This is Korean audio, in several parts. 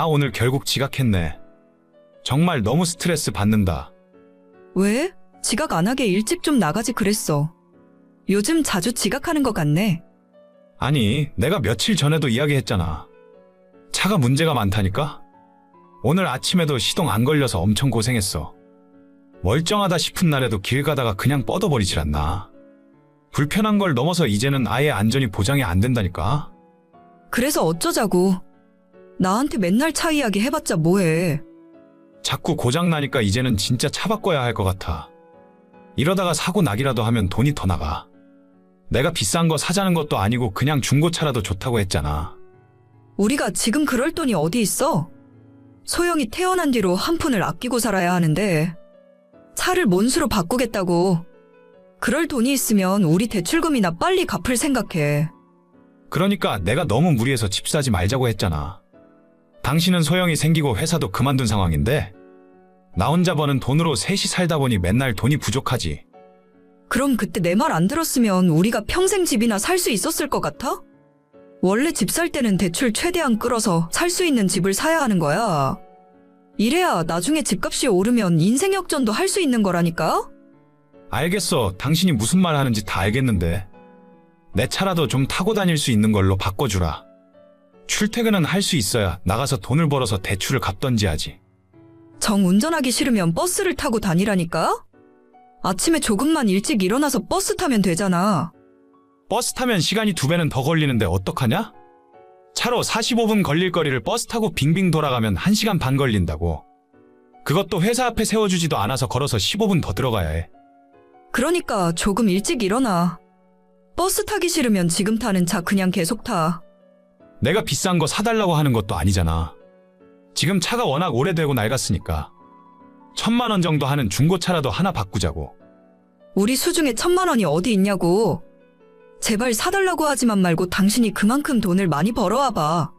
오늘 결국 지각했네. 정말 너무 스트레스 받는다. 왜? 지각 안 하게 일찍 좀 나가지 그랬어. 요즘 자주 지각하는 것 같네. 아니, 내가 며칠 전에도 이야기했잖아. 차가 문제가 많다니까? 오늘 아침에도 시동 안 걸려서 엄청 고생했어. 멀쩡하다 싶은 날에도 길 가다가 그냥 뻗어버리질 않나. 불편한 걸 넘어서 이제는 아예 안전이 보장이 안 된다니까? 그래서 어쩌자고. 나한테 맨날 차 이야기 해봤자 뭐해. 자꾸 고장나니까 이제는 진짜 차 바꿔야 할 것 같아. 이러다가 사고 나기라도 하면 돈이 더 나가. 내가 비싼 거 사자는 것도 아니고 그냥 중고차라도 좋다고 했잖아. 우리가 지금 그럴 돈이 어디 있어? 소영이 태어난 뒤로 한 푼을 아끼고 살아야 하는데 차를 몬수로 바꾸겠다고. 그럴 돈이 있으면 우리 대출금이나 빨리 갚을 생각해. 그러니까 내가 너무 무리해서 집 사지 말자고 했잖아. 당신은 소영이 생기고 회사도 그만둔 상황인데 나 혼자 버는 돈으로 셋이 살다 보니 맨날 돈이 부족하지. 그럼 그때 내 말 안 들었으면 우리가 평생 집이나 살 수 있었을 것 같아? 원래 집 살 때는 대출 최대한 끌어서 살 수 있는 집을 사야 하는 거야. 이래야 나중에 집값이 오르면 인생 역전도 할 수 있는 거라니까? 알겠어. 당신이 무슨 말 하는지 다 알겠는데 내 차라도 좀 타고 다닐 수 있는 걸로 바꿔주라. 출퇴근은 할 수 있어야 나가서 돈을 벌어서 대출을 갚던지 하지. 정 운전하기 싫으면 버스를 타고 다니라니까? 아침에 조금만 일찍 일어나서 버스 타면 되잖아. 버스 타면 시간이 2배는 더 걸리는데 어떡하냐? 차로 45분 걸릴 거리를 버스 타고 빙빙 돌아가면 1시간 반 걸린다고. 그것도 회사 앞에 세워주지도 않아서 걸어서 15분 더 들어가야 해. 그러니까 조금 일찍 일어나. 버스 타기 싫으면 지금 타는 차 그냥 계속 타. 내가 비싼 거 사달라고 하는 것도 아니잖아. 지금 차가 워낙 오래되고 낡았으니까 1,000만 원 정도 하는 중고차라도 하나 바꾸자고. 우리 수중에 1,000만 원이 어디 있냐고. 제발 사달라고 하지만 말고 당신이 그만큼 돈을 많이 벌어와봐.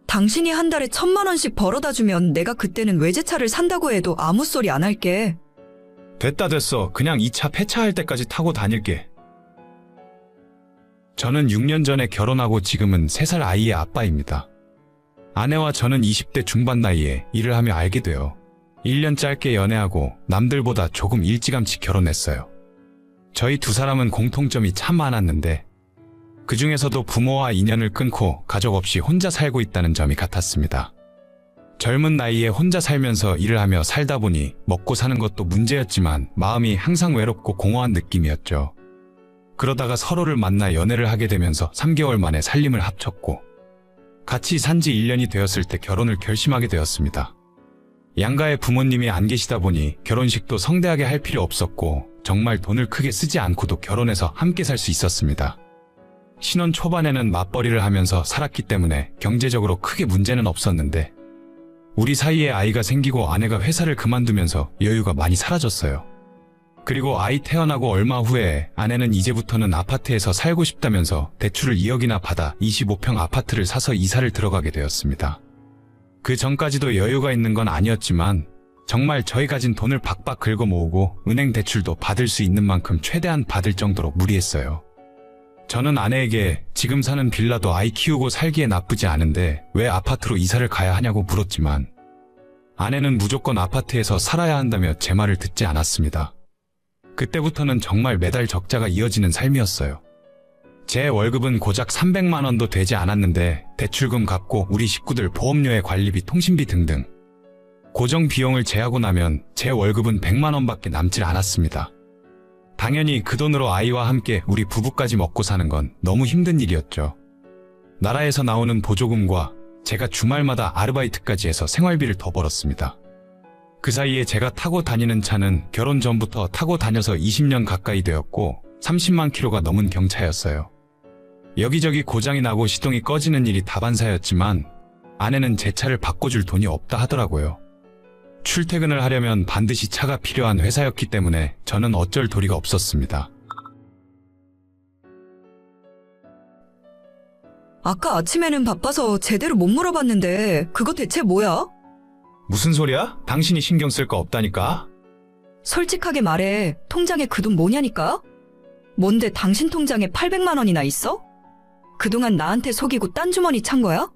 당신이 한 달에 1,000만 원씩 벌어다 주면 내가 그때는 외제차를 산다고 해도 아무 소리 안 할게. 됐어. 그냥 이 차 폐차할 때까지 타고 다닐게. 저는 6년 전에 결혼하고 지금은 3살 아이의 아빠입니다. 아내와 저는 20대 중반 나이에 일을 하며 알게 되어 1년 짧게 연애하고 남들보다 조금 일찌감치 결혼했어요. 저희 두 사람은 공통점이 참 많았는데 그 중에서도 부모와 인연을 끊고 가족 없이 혼자 살고 있다는 점이 같았습니다. 젊은 나이에 혼자 살면서 일을 하며 살다 보니 먹고 사는 것도 문제였지만 마음이 항상 외롭고 공허한 느낌이었죠. 그러다가 서로를 만나 연애를 하게 되면서 3개월 만에 살림을 합쳤고 같이 산지 1년이 되었을 때 결혼을 결심하게 되었습니다. 양가의 부모님이 안 계시다 보니 결혼식도 성대하게 할 필요 없었고 정말 돈을 크게 쓰지 않고도 결혼해서 함께 살 수 있었습니다. 신혼 초반에는 맞벌이를 하면서 살았기 때문에 경제적으로 크게 문제는 없었는데 우리 사이에 아이가 생기고 아내가 회사를 그만두면서 여유가 많이 사라졌어요. 그리고 아이 태어나고 얼마 후에 아내는 이제부터는 아파트에서 살고 싶다면서 대출을 2억이나 받아 25평 아파트를 사서 이사를 들어가게 되었습니다. 그 전까지도 여유가 있는 건 아니었지만 정말 저희 가진 돈을 박박 긁어 모으고 은행 대출도 받을 수 있는 만큼 최대한 받을 정도로 무리했어요. 저는 아내에게 지금 사는 빌라도 아이 키우고 살기에 나쁘지 않은데 왜 아파트로 이사를 가야 하냐고 물었지만 아내는 무조건 아파트에서 살아야 한다며 제 말을 듣지 않았습니다. 그때부터는 정말 매달 적자가 이어지는 삶이었어요. 제 월급은 고작 300만 원도 되지 않았는데 대출금 갚고 우리 식구들 보험료에 관리비, 통신비 등등 고정 비용을 제하고 나면 제 월급은 100만 원밖에 남질 않았습니다. 당연히 그 돈으로 아이와 함께 우리 부부까지 먹고 사는 건 너무 힘든 일이었죠. 나라에서 나오는 보조금과 제가 주말마다 아르바이트까지 해서 생활비를 더 벌었습니다. 그 사이에 제가 타고 다니는 차는 결혼 전부터 타고 다녀서 20년 가까이 되었고 30만 킬로가 넘은 경차였어요. 여기저기 고장이 나고 시동이 꺼지는 일이 다반사였지만 아내는 제 차를 바꿔줄 돈이 없다 하더라고요. 출퇴근을 하려면 반드시 차가 필요한 회사였기 때문에 저는 어쩔 도리가 없었습니다. 아까 아침에는 바빠서 제대로 못 물어봤는데 그거 대체 뭐야? 무슨 소리야? 당신이 신경 쓸 거 없다니까? 솔직하게 말해. 통장에 그 돈 뭐냐니까? 뭔데 당신 통장에 800만 원이나 있어? 그동안 나한테 속이고 딴 주머니 찬 거야?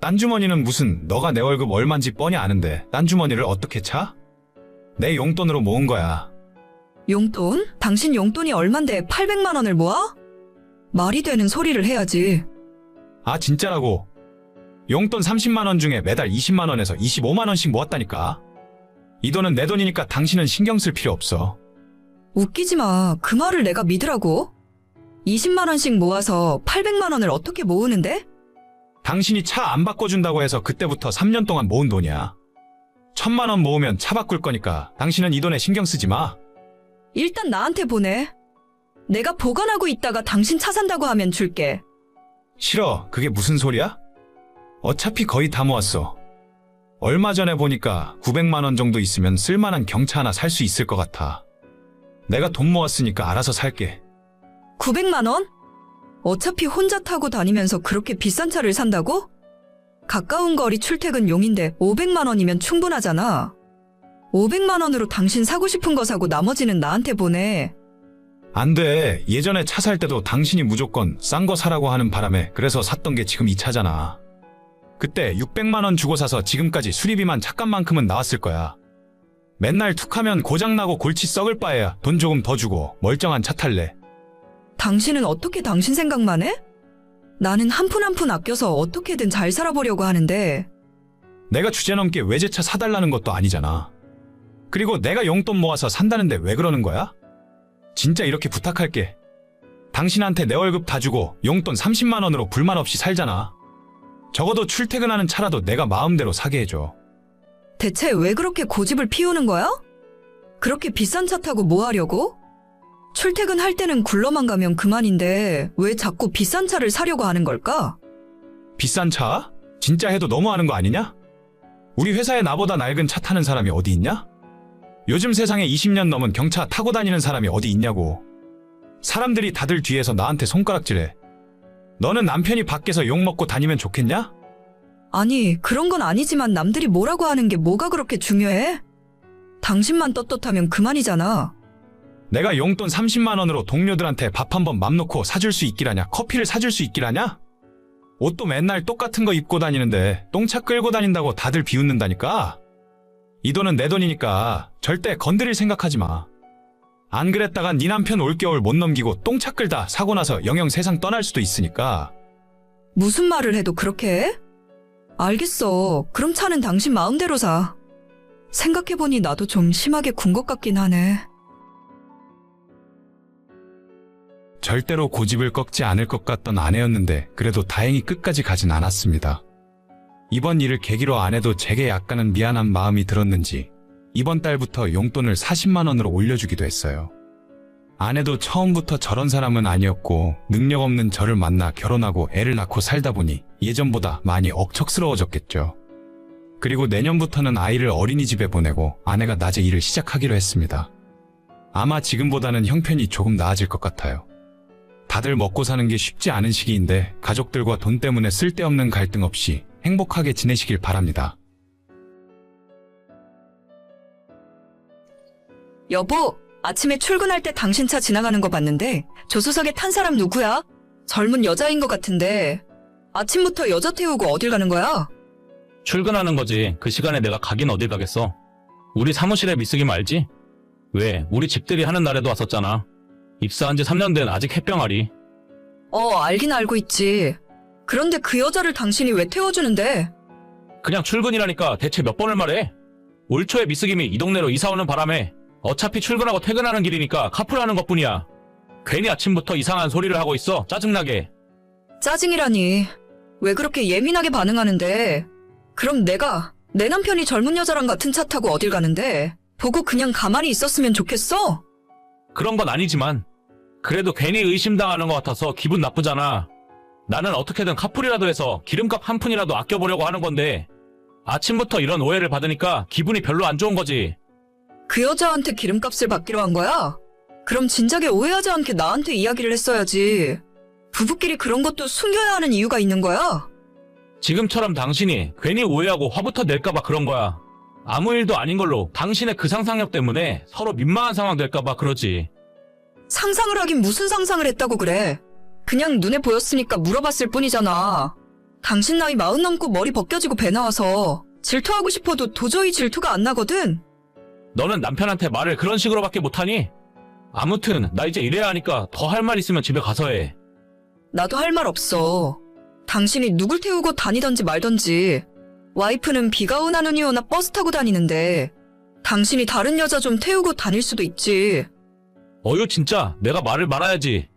딴 주머니는 무슨 너가 내 월급 얼만지 뻔히 아는데 딴 주머니를 어떻게 차? 내 용돈으로 모은 거야. 용돈? 당신 용돈이 얼만데 800만 원을 모아? 말이 되는 소리를 해야지. 아 진짜라고. 용돈 30만 원 중에 매달 20만 원에서 25만 원씩 모았다니까. 이 돈은 내 돈이니까 당신은 신경 쓸 필요 없어. 웃기지 마. 그 말을 내가 믿으라고? 20만 원씩 모아서 800만 원을 어떻게 모으는데? 당신이 차 안 바꿔준다고 해서 그때부터 3년 동안 모은 돈이야. 1000만 원 모으면 차 바꿀 거니까 당신은 이 돈에 신경 쓰지 마. 일단 나한테 보내. 내가 보관하고 있다가 당신 차 산다고 하면 줄게. 싫어. 그게 무슨 소리야? 어차피 거의 다 모았어. 얼마 전에 보니까 900만 원 정도 있으면 쓸만한 경차 하나 살 수 있을 것 같아. 내가 돈 모았으니까 알아서 살게. 900만 원? 어차피 혼자 타고 다니면서 그렇게 비싼 차를 산다고? 가까운 거리 출퇴근 용인데 500만 원이면 충분하잖아. 500만 원으로 당신 사고 싶은 거 사고 나머지는 나한테 보내. 안 돼. 예전에 차 살 때도 당신이 무조건 싼 거 사라고 하는 바람에 그래서 샀던 게 지금 이 차잖아. 그때 600만 원 주고 사서 지금까지 수리비만 차값만큼은 나왔을 거야. 맨날 툭하면 고장나고 골치 썩을 바에야 돈 조금 더 주고 멀쩡한 차 탈래. 당신은 어떻게 당신 생각만 해? 나는 한 푼 한 푼 아껴서 어떻게든 잘 살아보려고 하는데. 내가 주제넘게 외제차 사달라는 것도 아니잖아. 그리고 내가 용돈 모아서 산다는데 왜 그러는 거야? 진짜 이렇게 부탁할게. 당신한테 내 월급 다 주고 용돈 30만 원으로 불만 없이 살잖아. 적어도 출퇴근하는 차라도 내가 마음대로 사게 해줘. 대체 왜 그렇게 고집을 피우는 거야? 그렇게 비싼 차 타고 뭐 하려고? 출퇴근할 때는 굴러만 가면 그만인데 왜 자꾸 비싼 차를 사려고 하는 걸까? 비싼 차? 진짜 해도 너무하는 거 아니냐? 우리 회사에 나보다 낡은 차 타는 사람이 어디 있냐? 요즘 세상에 20년 넘은 경차 타고 다니는 사람이 어디 있냐고. 사람들이 다들 뒤에서 나한테 손가락질해. 너는 남편이 밖에서 욕먹고 다니면 좋겠냐? 아니, 그런 건 아니지만 남들이 뭐라고 하는 게 뭐가 그렇게 중요해? 당신만 떳떳하면 그만이잖아. 내가 용돈 30만 원으로 동료들한테 밥 한 번 맘 놓고 사줄 수 있기라냐? 커피를 사줄 수 있기라냐? 옷도 맨날 똑같은 거 입고 다니는데 똥차 끌고 다닌다고 다들 비웃는다니까? 이 돈은 내 돈이니까 절대 건드릴 생각하지 마. 안 그랬다가 네 남편 올겨울 못 넘기고 똥차 끌다 사고 나서 영영 세상 떠날 수도 있으니까. 무슨 말을 해도 그렇게 해? 알겠어. 그럼 차는 당신 마음대로 사. 생각해보니 나도 좀 심하게 군 것 같긴 하네. 절대로 고집을 꺾지 않을 것 같던 아내였는데 그래도 다행히 끝까지 가진 않았습니다. 이번 일을 계기로 아내도 제게 약간은 미안한 마음이 들었는지 이번 달부터 용돈을 40만 원으로 올려주기도 했어요. 아내도 처음부터 저런 사람은 아니었고 능력 없는 저를 만나 결혼하고 애를 낳고 살다 보니 예전보다 많이 억척스러워졌겠죠. 그리고 내년부터는 아이를 어린이집에 보내고 아내가 낮에 일을 시작하기로 했습니다. 아마 지금보다는 형편이 조금 나아질 것 같아요. 다들 먹고 사는 게 쉽지 않은 시기인데 가족들과 돈 때문에 쓸데없는 갈등 없이 행복하게 지내시길 바랍니다. 여보, 아침에 출근할 때 당신 차 지나가는 거 봤는데 조수석에 탄 사람 누구야? 젊은 여자인 것 같은데 아침부터 여자 태우고 어딜 가는 거야? 출근하는 거지. 그 시간에 내가 가긴 어딜 가겠어. 우리 사무실에 미숙임 알지? 왜? 우리 집들이 하는 날에도 왔었잖아. 입사한 지 3년 된 아직 햇병아리. 알긴 알고 있지. 그런데 그 여자를 당신이 왜 태워주는데? 그냥 출근이라니까 대체 몇 번을 말해? 올 초에 미숙임이 이 동네로 이사 오는 바람에 어차피 출근하고 퇴근하는 길이니까 카풀하는 것뿐이야. 괜히 아침부터 이상한 소리를 하고 있어. 짜증나게. 짜증이라니. 왜 그렇게 예민하게 반응하는데? 그럼 내가 내 남편이 젊은 여자랑 같은 차 타고 어딜 가는데 보고 그냥 가만히 있었으면 좋겠어? 그런 건 아니지만 그래도 괜히 의심당하는 것 같아서 기분 나쁘잖아. 나는 어떻게든 카풀이라도 해서 기름값 한 푼이라도 아껴보려고 하는 건데 아침부터 이런 오해를 받으니까 기분이 별로 안 좋은 거지. 그 여자한테 기름값을 받기로 한 거야? 그럼 진작에 오해하지 않게 나한테 이야기를 했어야지. 부부끼리 그런 것도 숨겨야 하는 이유가 있는 거야? 지금처럼 당신이 괜히 오해하고 화부터 낼까봐 그런 거야. 아무 일도 아닌 걸로 당신의 그 상상력 때문에 서로 민망한 상황 될까봐 그러지. 상상을 하긴 무슨 상상을 했다고 그래. 그냥 눈에 보였으니까 물어봤을 뿐이잖아. 당신 나이 40 넘고 머리 벗겨지고 배 나와서 질투하고 싶어도 도저히 질투가 안 나거든. 너는 남편한테 말을 그런 식으로밖에 못하니? 아무튼 나 이제 일해야 하니까 더 할 말 있으면 집에 가서 해. 나도 할 말 없어. 당신이 누굴 태우고 다니던지 말던지. 와이프는 비가 오나 눈이 오나 버스 타고 다니는데 당신이 다른 여자 좀 태우고 다닐 수도 있지. 어휴 진짜 내가 말을 말아야지.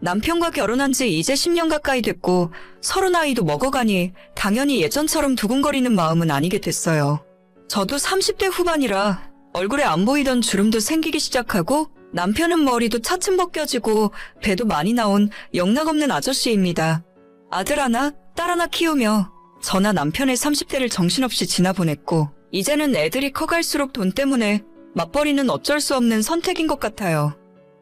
남편과 결혼한 지 이제 10년 가까이 됐고 서로 나이도 먹어가니 당연히 예전처럼 두근거리는 마음은 아니게 됐어요. 저도 30대 후반이라 얼굴에 안 보이던 주름도 생기기 시작하고 남편은 머리도 차츰 벗겨지고 배도 많이 나온 영락없는 아저씨입니다. 아들 하나, 딸 하나 키우며 저나 남편의 30대를 정신없이 지나보냈고 이제는 애들이 커갈수록 돈 때문에 맞벌이는 어쩔 수 없는 선택인 것 같아요.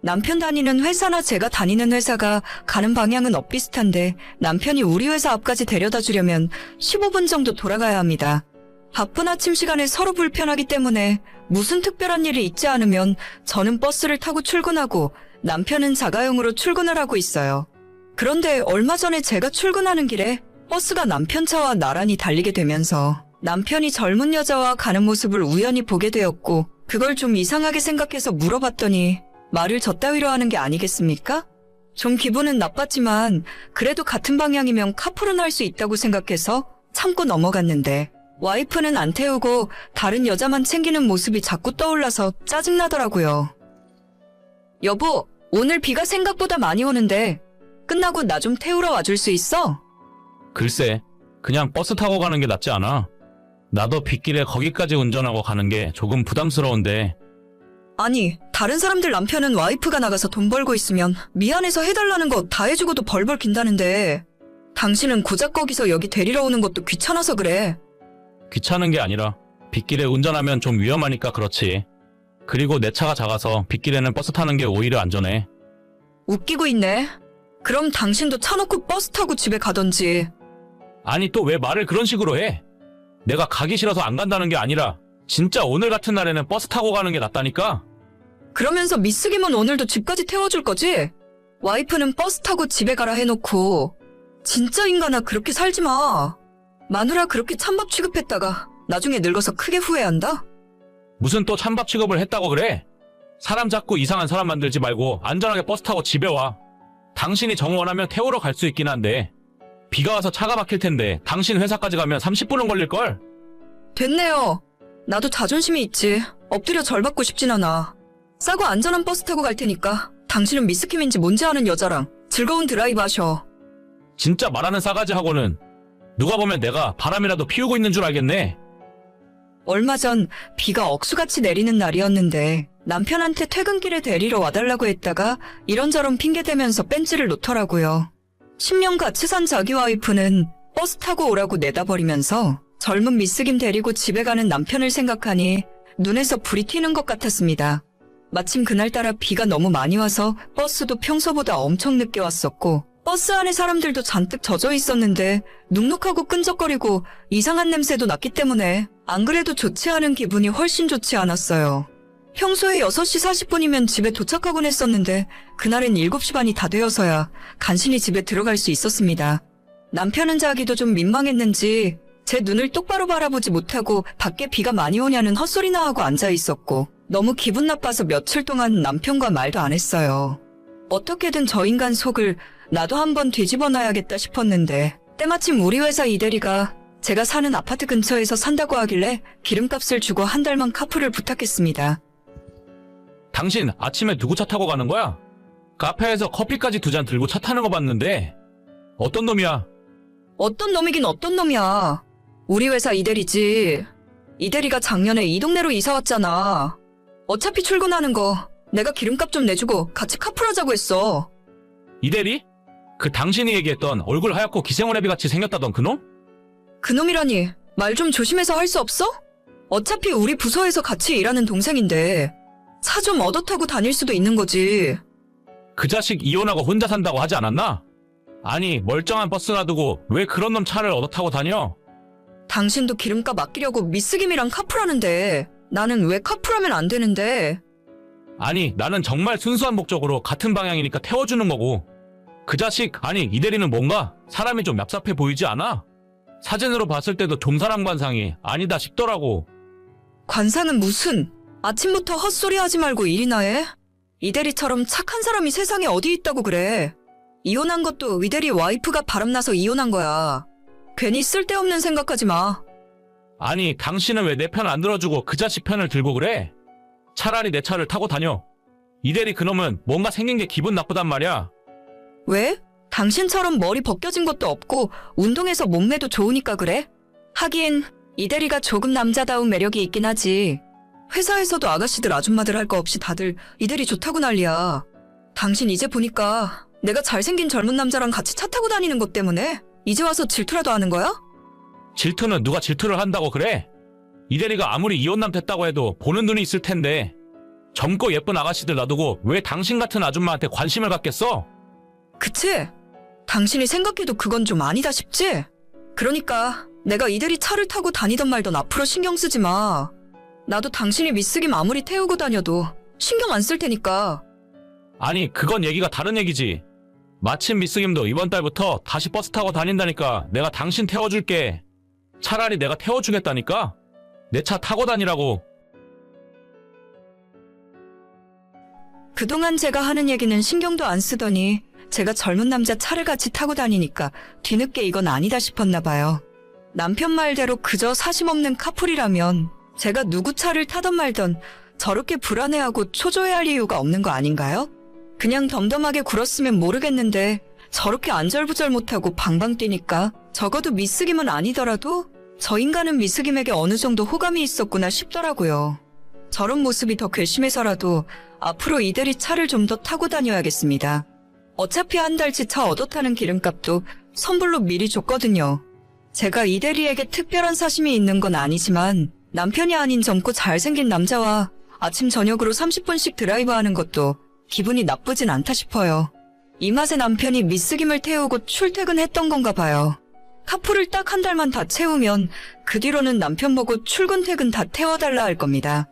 남편 다니는 회사나 제가 다니는 회사가 가는 방향은 엇비슷한데 남편이 우리 회사 앞까지 데려다 주려면 15분 정도 돌아가야 합니다. 바쁜 아침 시간에 서로 불편하기 때문에 무슨 특별한 일이 있지 않으면 저는 버스를 타고 출근하고 남편은 자가용으로 출근을 하고 있어요. 그런데 얼마 전에 제가 출근하는 길에 버스가 남편 차와 나란히 달리게 되면서 남편이 젊은 여자와 가는 모습을 우연히 보게 되었고 그걸 좀 이상하게 생각해서 물어봤더니 말을 저따위로 하는 게 아니겠습니까? 좀 기분은 나빴지만 그래도 같은 방향이면 카풀은 할 수 있다고 생각해서 참고 넘어갔는데 와이프는 안 태우고 다른 여자만 챙기는 모습이 자꾸 떠올라서 짜증나더라고요. 여보, 오늘 비가 생각보다 많이 오는데 끝나고 나 좀 태우러 와줄 수 있어? 글쎄 그냥 버스 타고 가는 게 낫지 않아? 나도 빗길에 거기까지 운전하고 가는 게 조금 부담스러운데. 아니, 다른 사람들 남편은 와이프가 나가서 돈 벌고 있으면 미안해서 해달라는 거 다 해주고도 벌벌 긴다는데 당신은 고작 거기서 여기 데리러 오는 것도 귀찮아서 그래. 귀찮은 게 아니라 빗길에 운전하면 좀 위험하니까 그렇지. 그리고 내 차가 작아서 빗길에는 버스 타는 게 오히려 안전해. 웃기고 있네. 그럼 당신도 차 놓고 버스 타고 집에 가던지. 아니 또 왜 말을 그런 식으로 해? 내가 가기 싫어서 안 간다는 게 아니라 진짜 오늘 같은 날에는 버스 타고 가는 게 낫다니까? 그러면서 미쓰기면 오늘도 집까지 태워줄 거지? 와이프는 버스 타고 집에 가라 해놓고 진짜 인간아 그렇게 살지 마. 마누라 그렇게 찬밥 취급했다가 나중에 늙어서 크게 후회한다? 무슨 또 찬밥 취급을 했다고 그래? 사람 잡고 이상한 사람 만들지 말고 안전하게 버스 타고 집에 와. 당신이 정 원하면 태우러 갈 수 있긴 한데 비가 와서 차가 막힐 텐데 당신 회사까지 가면 30분은 걸릴걸? 됐네요. 나도 자존심이 있지. 엎드려 절 받고 싶진 않아. 싸고 안전한 버스 타고 갈 테니까 당신은 미스킴인지 뭔지 아는 여자랑 즐거운 드라이브 하셔. 진짜 말하는 싸가지 하고는 누가 보면 내가 바람이라도 피우고 있는 줄 알겠네. 얼마 전 비가 억수같이 내리는 날이었는데 남편한테 퇴근길에 데리러 와달라고 했다가 이런저런 핑계대면서 뺀지를 놓더라고요. 10년 같이 산 자기 와이프는 버스 타고 오라고 내다버리면서 젊은 미쓰김 데리고 집에 가는 남편을 생각하니 눈에서 불이 튀는 것 같았습니다. 마침 그날따라 비가 너무 많이 와서 버스도 평소보다 엄청 늦게 왔었고 버스 안에 사람들도 잔뜩 젖어 있었는데 눅눅하고 끈적거리고 이상한 냄새도 났기 때문에 안 그래도 좋지 않은 기분이 훨씬 좋지 않았어요. 평소에 6시 40분이면 집에 도착하곤 했었는데 그날은 7시 반이 다 되어서야 간신히 집에 들어갈 수 있었습니다. 남편은 자기도 좀 민망했는지 제 눈을 똑바로 바라보지 못하고 밖에 비가 많이 오냐는 헛소리나 하고 앉아 있었고 너무 기분 나빠서 며칠 동안 남편과 말도 안 했어요. 어떻게든 저 인간 속을 나도 한번 뒤집어 놔야겠다 싶었는데 때마침 우리 회사 이대리가 제가 사는 아파트 근처에서 산다고 하길래 기름값을 주고 한 달만 카풀을 부탁했습니다. 당신 아침에 누구 차 타고 가는 거야? 카페에서 커피까지 2잔 들고 차 타는 거 봤는데 어떤 놈이야? 어떤 놈이긴 어떤 놈이야. 우리 회사 이대리지. 이대리가 작년에 이 동네로 이사 왔잖아. 어차피 출근하는 거 내가 기름값 좀 내주고 같이 카풀하자고 했어. 이대리? 그 당신이 얘기했던 얼굴 하얗고 기생오래비 같이 생겼다던 그놈? 그놈이라니 말 좀 조심해서 할 수 없어? 어차피 우리 부서에서 같이 일하는 동생인데 차 좀 얻어 타고 다닐 수도 있는 거지. 그 자식 이혼하고 혼자 산다고 하지 않았나? 아니 멀쩡한 버스 놔두고 왜 그런 놈 차를 얻어 타고 다녀? 당신도 기름값 아끼려고 미쓰김이랑 카풀하는데 나는 왜 카풀하면 안 되는데? 아니 나는 정말 순수한 목적으로 같은 방향이니까 태워주는 거고 그 자식, 아니 이 대리는 뭔가 사람이 좀 얍삽해 보이지 않아? 사진으로 봤을 때도 좀사람 관상이 아니다 싶더라고. 관상은 무슨? 아침부터 헛소리 하지 말고 일이나 해. 이대리처럼 착한 사람이 세상에 어디 있다고 그래. 이혼한 것도 이대리 와이프가 바람나서 이혼한 거야. 괜히 쓸데없는 생각하지 마. 아니 당신은 왜 내 편 안 들어주고 그 자식 편을 들고 그래? 차라리 내 차를 타고 다녀. 이 대리 그놈은 뭔가 생긴 게 기분 나쁘단 말이야. 왜? 당신처럼 머리 벗겨진 것도 없고 운동해서 몸매도 좋으니까 그래? 하긴 이대리가 조금 남자다운 매력이 있긴 하지. 회사에서도 아가씨들 아줌마들 할 거 없이 다들 이대리 좋다고 난리야. 당신 이제 보니까 내가 잘생긴 젊은 남자랑 같이 차 타고 다니는 것 때문에 이제 와서 질투라도 하는 거야? 질투는 누가 질투를 한다고 그래? 이 대리가 아무리 이혼남 됐다고 해도 보는 눈이 있을 텐데 젊고 예쁜 아가씨들 놔두고 왜 당신 같은 아줌마한테 관심을 갖겠어? 그치? 당신이 생각해도 그건 좀 아니다 싶지? 그러니까 내가 이대리 차를 타고 다니던 말던 앞으로 신경 쓰지 마. 나도 당신이 미쓰김 아무리 태우고 다녀도 신경 안 쓸 테니까. 아니 그건 얘기가 다른 얘기지. 마침 미스김도 이번 달부터 다시 버스 타고 다닌다니까 내가 당신 태워줄게. 차라리 내가 태워주겠다니까? 내 차 타고 다니라고. 그동안 제가 하는 얘기는 신경도 안 쓰더니 제가 젊은 남자 차를 같이 타고 다니니까 뒤늦게 이건 아니다 싶었나 봐요. 남편 말대로 그저 사심없는 카풀이라면 제가 누구 차를 타던 말던 저렇게 불안해하고 초조해할 이유가 없는 거 아닌가요? 그냥 덤덤하게 굴었으면 모르겠는데 저렇게 안절부절 못하고 방방 뛰니까 적어도 미쓰김은 아니더라도 저 인간은 미쓰김에게 어느 정도 호감이 있었구나 싶더라고요. 저런 모습이 더 괘씸해서라도 앞으로 이대리 차를 좀 더 타고 다녀야겠습니다. 어차피 한 달치 차 얻어 타는 기름값도 선불로 미리 줬거든요. 제가 이대리에게 특별한 사심이 있는 건 아니지만 남편이 아닌 젊고 잘생긴 남자와 아침 저녁으로 30분씩 드라이브하는 것도 기분이 나쁘진 않다 싶어요. 이 맛에 남편이 미쓰김을 태우고 출퇴근했던 건가 봐요. 카풀을 딱 한 달만 다 채우면 그 뒤로는 남편 보고 출근 퇴근 다 태워달라 할 겁니다.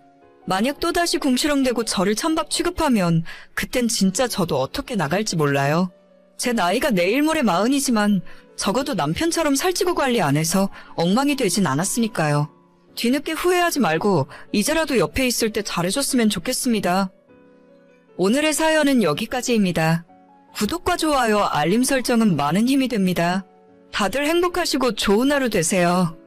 만약 또다시 궁시렁대고 저를 찬밥 취급하면 그땐 진짜 저도 어떻게 나갈지 몰라요. 제 나이가 내일 모레 40이지만 적어도 남편처럼 살찌고 관리 안 해서 엉망이 되진 않았으니까요. 뒤늦게 후회하지 말고 이제라도 옆에 있을 때 잘해줬으면 좋겠습니다. 오늘의 사연은 여기까지입니다. 구독과 좋아요, 알림 설정은 많은 힘이 됩니다. 다들 행복하시고 좋은 하루 되세요.